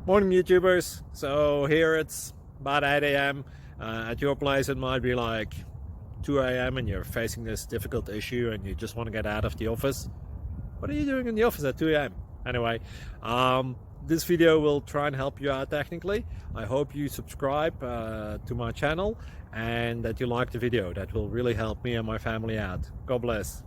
Morning YouTubers. So here it's about 8 a.m. At your place it might be like 2 a.m. and you're facing this difficult issue and you just want to get out of the office. What are you doing in the office at 2 a.m.? Anyway, this video will try and help you out technically. I hope you subscribe to my channel and that you like the video. That will really help me and my family out. God bless.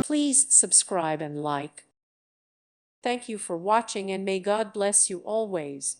Please subscribe and like. Thank you for watching and may God bless you always.